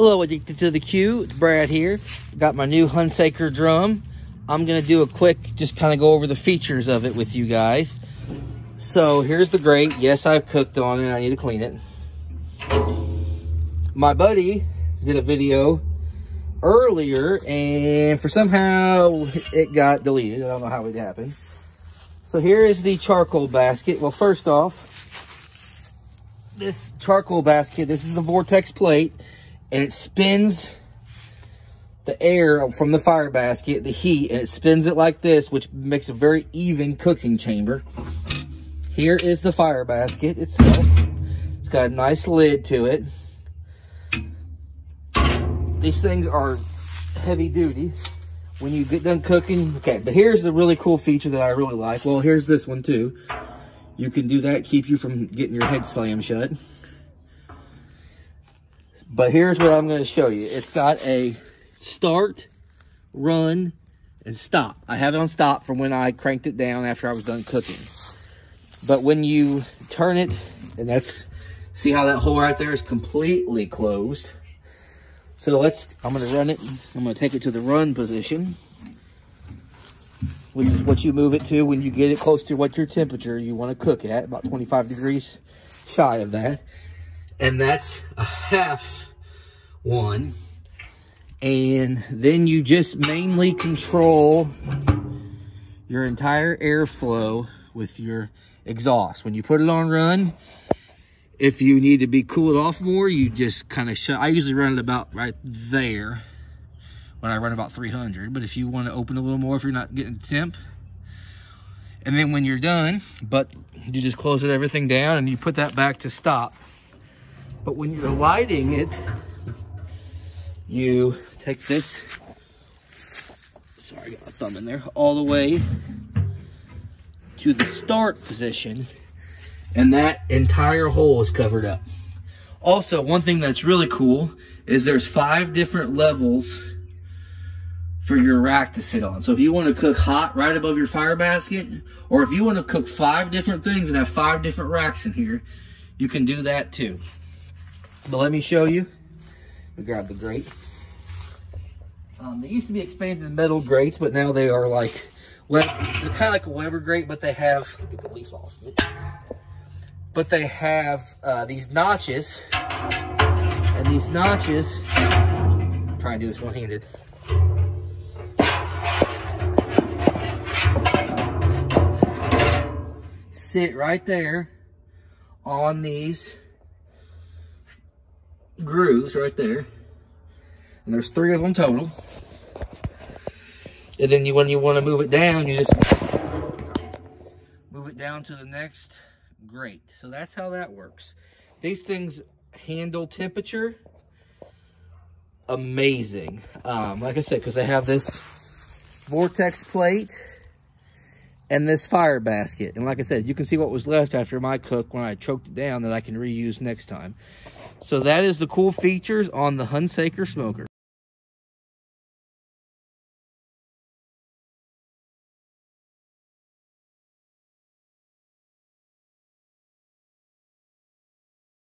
Hello, Addicted to the Q. It's Brad here. Got my new Hunsaker drum. I'm going to do a quick, just kind of go over the features of it with you guys. So here's the grate. Yes, I've cooked on it. I need to clean it. My buddy did a video earlier and for somehow it got deleted. I don't know how it happened. So here is the charcoal basket. Well, first off, this charcoal basket, this is a vortex plate. And it spins the air from the fire basket, the heat, and it spins it like this, which makes a very even cooking chamber. Here is the fire basket itself. It's got a nice lid to it. These things are heavy duty when you get done cooking. Okay, but here's the really cool feature that I really like. Well, here's this one too. You can do that, keep you from getting your head slammed shut. But here's what I'm going to show you. It's got a start, run, and stop. I have it on stop from when I cranked it down after I was done cooking. But when you turn it, and that's, see how that hole right there is completely closed. So I'm going to run it. I'm going to take it to the run position, which is what you move it to when you get it close to what your temperature you want to cook at, about 25 degrees shy of that. And that's a half one. And then you just mainly control your entire airflow with your exhaust. When you put it on run, if you need to be cooled off more, you just kind of shut. I usually run it about right there when I run about 300. But if you want to open a little more, if you're not getting temp. And then when you're done, but you just close everything down and you put that back to stop. But when you're lighting it, you take this, sorry, I got my thumb in there, all the way to the start position, and that entire hole is covered up. Also, one thing that's really cool is there's 5 different levels for your rack to sit on. So if you want to cook hot right above your fire basket, or if you want to cook 5 different things and have 5 different racks in here, you can do that too. But let me show you. Let me grab the grate. They used to be expanded metal grates, but now they are like, they're kind of like a Weber grate, but they have, get the leaf off of it. But they have these notches, and these notches, I'm trying to do this one-handed. Sit right there on these grooves right there, and there's 3 of them total. And then when you want to move it down, you just move it down to the next grate. So that's how that works. These things handle temperature amazing. Like I said, because they have this vortex plate and this fire basket. And like I said, you can see what was left after my cook when I choked it down that I can reuse next time. So that is the cool features on the Hunsaker Smoker.